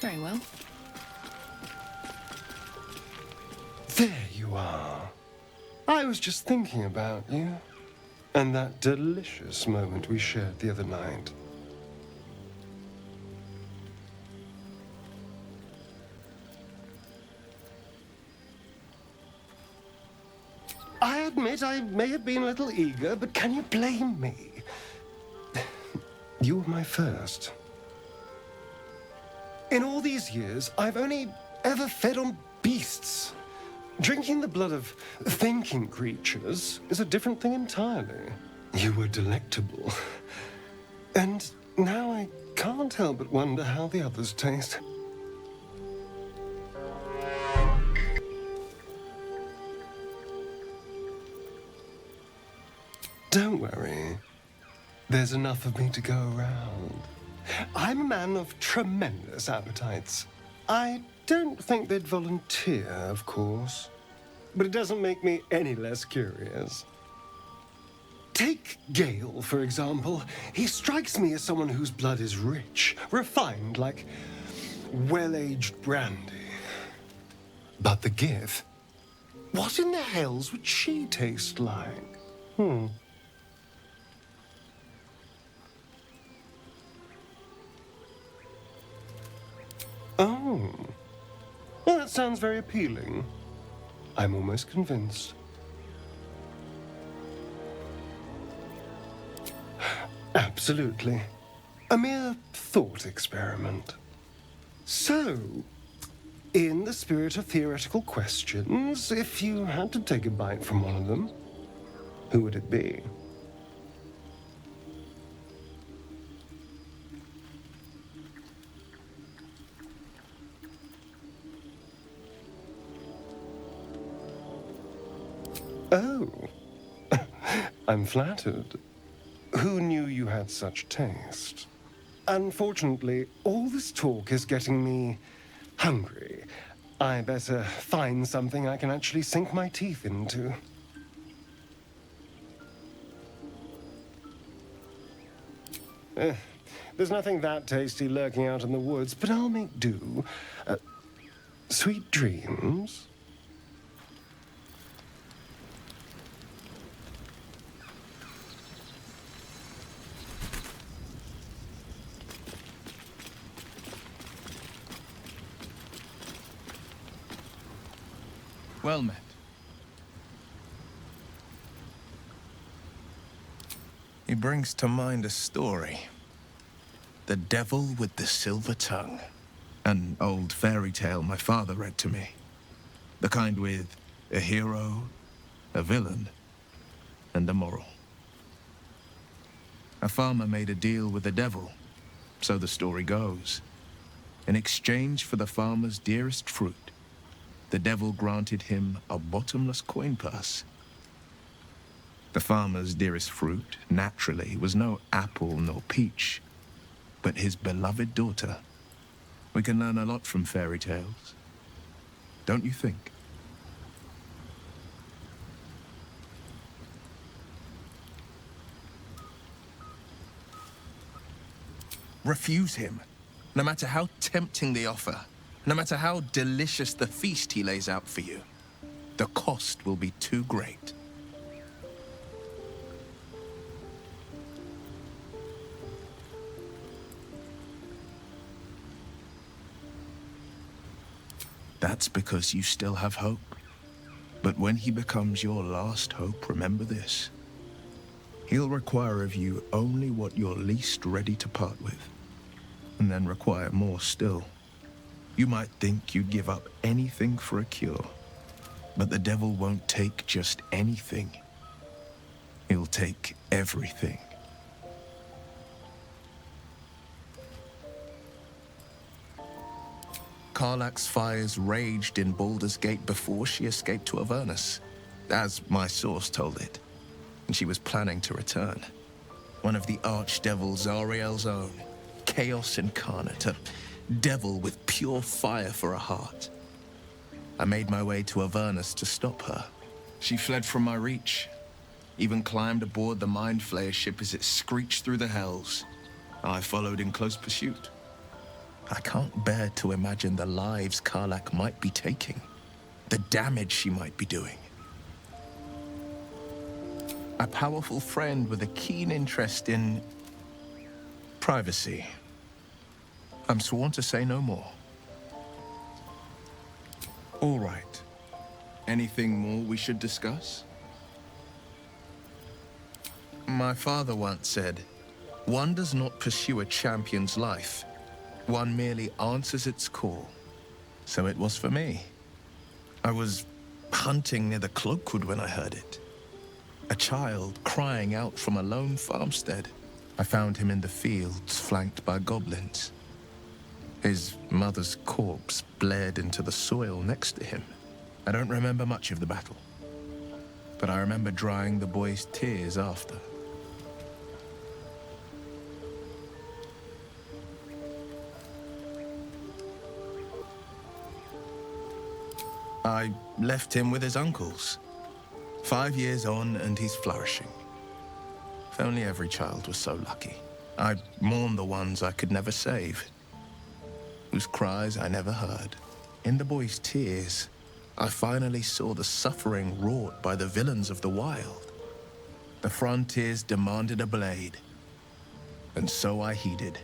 Very well. There you are. I was just thinking about you. And that delicious moment we shared the other night. I admit I may have been a little eager, but can you blame me? You were my first. In all these years, I've only ever fed on beasts. Drinking the blood of thinking creatures is a different thing entirely. You were delectable. And now I can't help but wonder how the others taste. Don't worry. There's enough of me to go around. I'm a man of tremendous appetites. I don't think they'd volunteer, of course. But it doesn't make me any less curious. Take Gale, for example. He strikes me as someone whose blood is rich, refined, like well-aged brandy. But the Gith? What in the hells would she taste like? Oh. Well, that sounds very appealing. I'm almost convinced. Absolutely. A mere thought experiment. So, in the spirit of theoretical questions, if you had to take a bite from one of them, who would it be? Oh, I'm flattered. Who knew you had such taste? Unfortunately, all this talk is getting me hungry. I better find something I can actually sink my teeth into. There's nothing that tasty lurking out in the woods, but I'll make do. Sweet dreams? Well met. He brings to mind a story. The Devil with the Silver Tongue. An old fairy tale my father read to me. The kind with a hero, a villain, and a moral. A farmer made a deal with the devil, so the story goes. In exchange for the farmer's dearest fruit, the devil granted him a bottomless coin purse. The farmer's dearest fruit, naturally, was no apple nor peach, but his beloved daughter. We can learn a lot from fairy tales, don't you think? Refuse him, no matter how tempting the offer. No matter how delicious the feast he lays out for you, the cost will be too great. That's because you still have hope. But when he becomes your last hope, remember this. He'll require of you only what you're least ready to part with, and then require more still. You might think you'd give up anything for a cure, but the devil won't take just anything. He'll take everything. Karlach's fires raged in Baldur's Gate before she escaped to Avernus, as my source told it, and she was planning to return. One of the archdevils Zariel's own, Chaos Incarnate, a devil with pure fire for a heart. I made my way to Avernus to stop her. She fled from my reach, even climbed aboard the Mind Flayer ship as it screeched through the hells. I followed in close pursuit. I can't bear to imagine the lives Karlach might be taking, the damage she might be doing. A powerful friend with a keen interest in privacy. I'm sworn to say no more. All right. Anything more we should discuss? My father once said, "One does not pursue a champion's life. One merely answers its call." So it was for me. I was hunting near the Cloakwood when I heard it. A child crying out from a lone farmstead. I found him in the fields, flanked by goblins. His mother's corpse blared into the soil next to him. I don't remember much of the battle, but I remember drying the boy's tears after. I left him with his uncles. 5 years on, and he's flourishing. If only every child was so lucky. I mourn the ones I could never save, whose cries I never heard. In the boy's tears, I finally saw the suffering wrought by the villains of the wild. The frontiers demanded a blade, and so I heeded.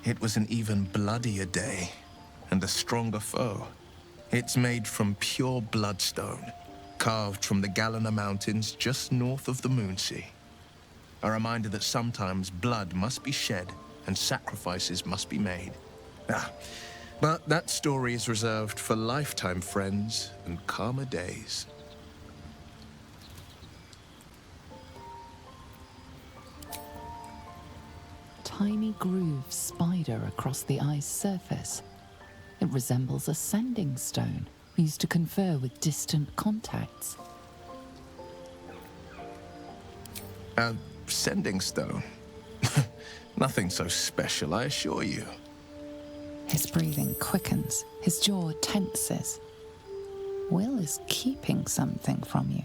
It was an even bloodier day, and a stronger foe. It's made from pure bloodstone, carved from the Galena Mountains just north of the Moonsea. A reminder that sometimes blood must be shed and sacrifices must be made. But that story is reserved for lifetime friends and calmer days. Tiny grooves spider across the eye's surface. It resembles a sanding stone used to confer with distant contacts. A sending stone? Nothing so special, I assure you. His breathing quickens, his jaw tenses. Will is keeping something from you.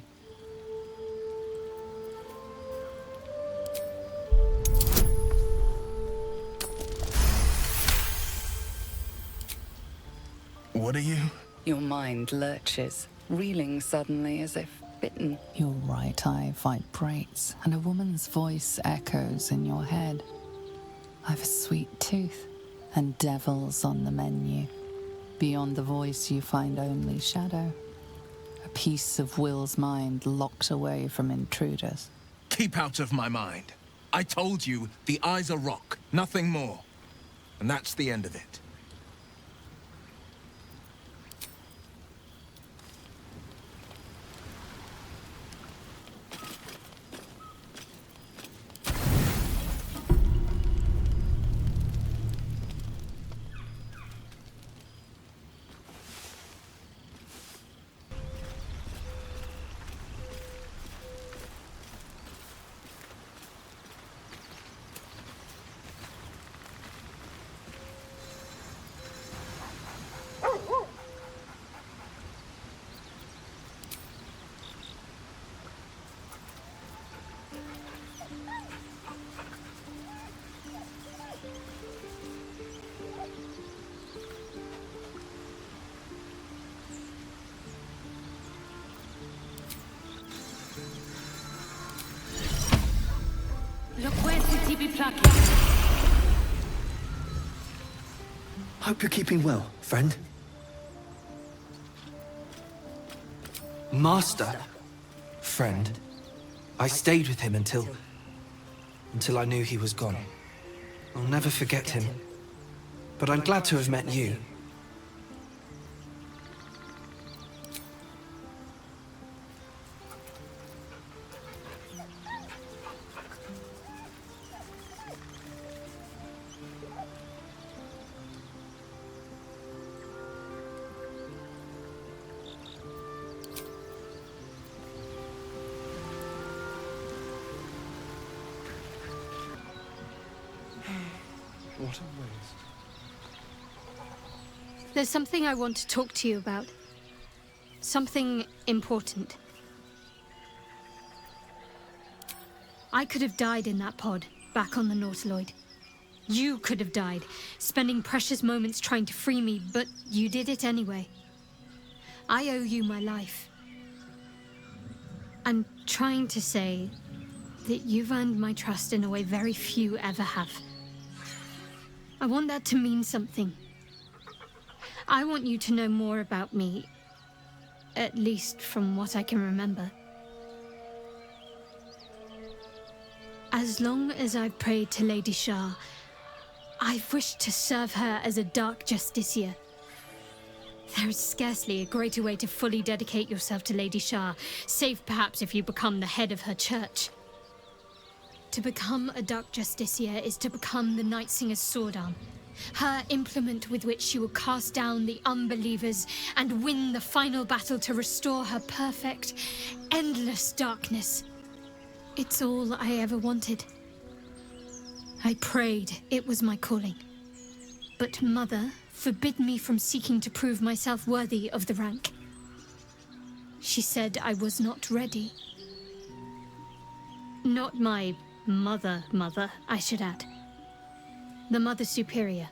What are you? Your mind lurches, reeling suddenly as if bitten. Your right eye vibrates, and a woman's voice echoes in your head. I've a sweet tooth, and devils on the menu. Beyond the voice you find only shadow. A piece of Will's mind locked away from intruders. Keep out of my mind. I told you, the eyes are rock, nothing more. And that's the end of it. Hope you're keeping well, friend. Master? Friend? I stayed with him until I knew he was gone. I'll never forget him. But I'm glad to have met you. What a waste. There's something I want to talk to you about. Something important. I could have died in that pod, back on the Nautiloid. You could have died, spending precious moments trying to free me, but you did it anyway. I owe you my life. I'm trying to say that you've earned my trust in a way very few ever have. I want that to mean something. I want you to know more about me, at least from what I can remember. As long as I've prayed to Lady Shah, I've wished to serve her as a Dark Justiciar. There is scarcely a greater way to fully dedicate yourself to Lady Shah, save perhaps if you become the head of her church. To become a Dark Justiciar is to become the Night Singer's sword arm, her implement with which she will cast down the unbelievers and win the final battle to restore her perfect, endless darkness. It's all I ever wanted. I prayed it was my calling. But Mother forbid me from seeking to prove myself worthy of the rank. She said I was not ready. Not my mother, I should add. The Mother Superior,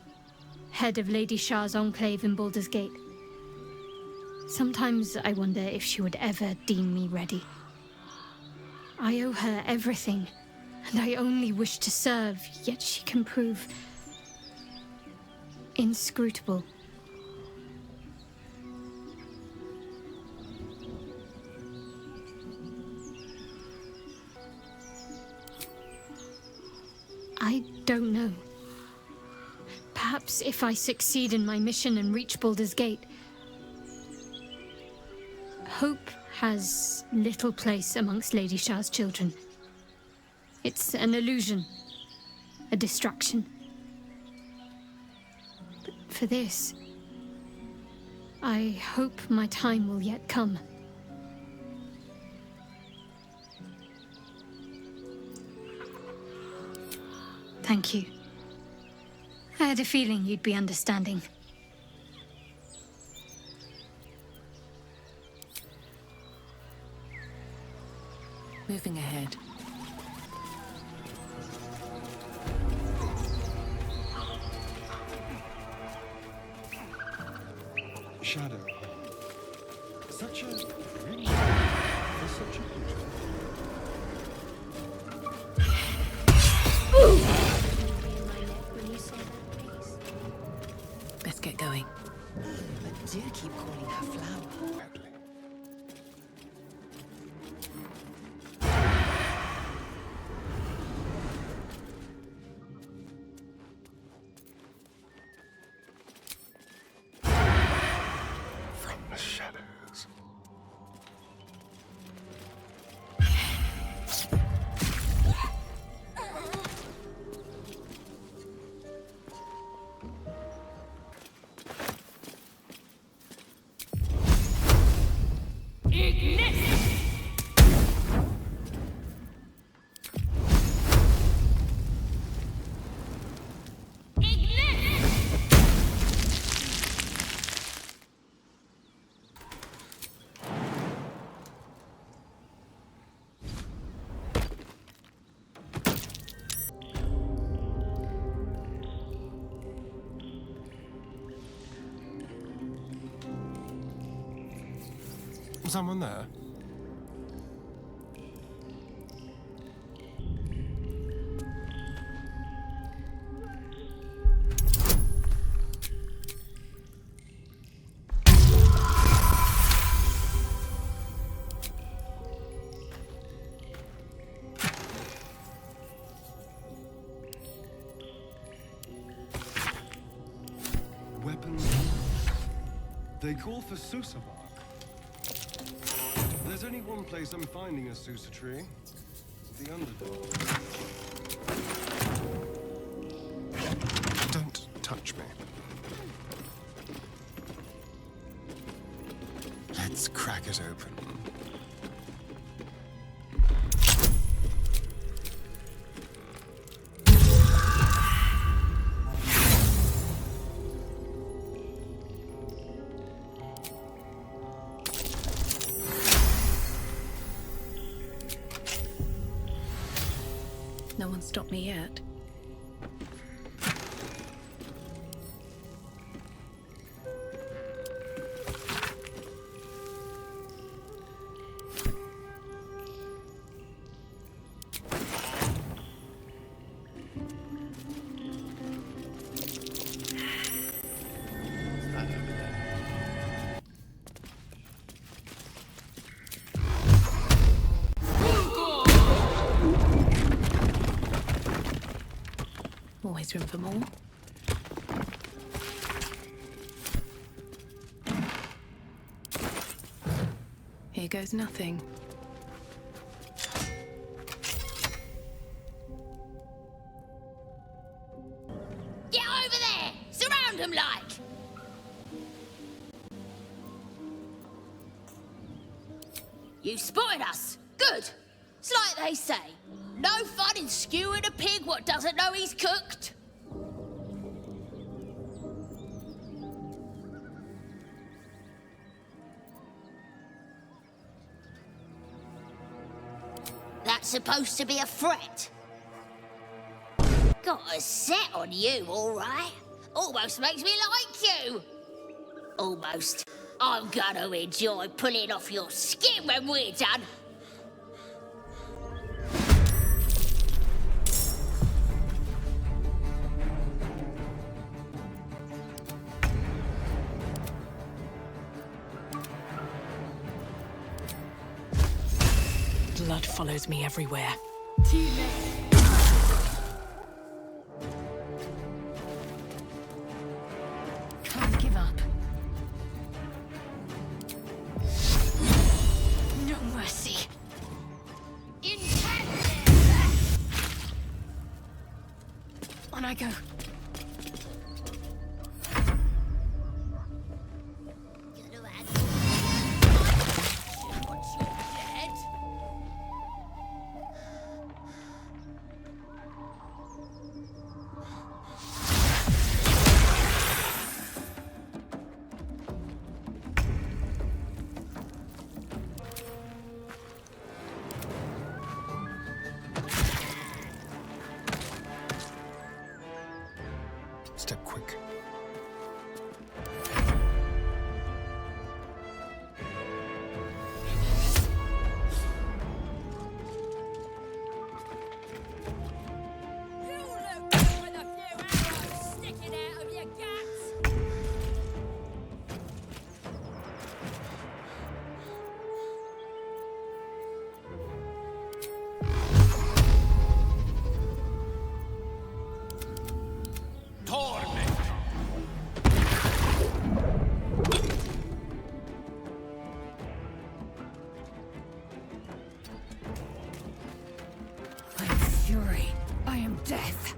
head of Lady Shah's enclave in Baldur's Gate. Sometimes I wonder if she would ever deem me ready. I owe her everything, and I only wish to serve, yet she can prove inscrutable. I don't know. Perhaps if I succeed in my mission and reach Baldur's Gate, hope has little place amongst Lady Shah's children. It's an illusion, a distraction. But for this, I hope my time will yet come. Thank you. I had a feeling you'd be understanding. Moving ahead. Shadow. Such a grim for such a beautiful. Let's get going. But do keep calling her Flower. From the shadows. Someone there? Weapons. They call for Susa bark. There's only one place I'm finding a Susa tree. The underdog. Don't touch me. Let's crack it open. stop me yet. Always room for more. Here goes nothing. Get over there! Surround them like! You spotted us! Good! It's like they say. No fun in skewing a pig what doesn't know he's cooked. That's supposed to be a threat. Got a set on you, all right? Almost makes me like you. Almost. I'm gonna enjoy pulling off your skin when we're done. Blood follows me everywhere. Can't give up. No mercy. On I go. Step quick. I am fury. I am death.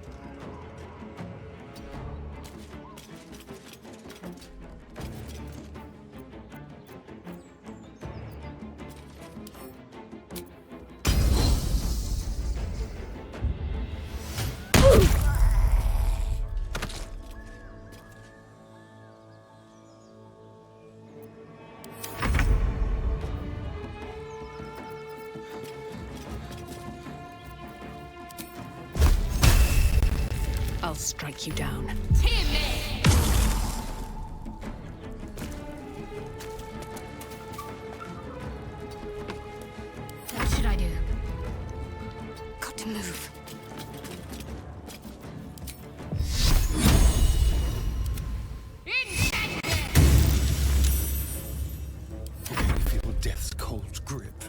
I'll strike you down. What should I do? Got to move. I feel death's cold grip.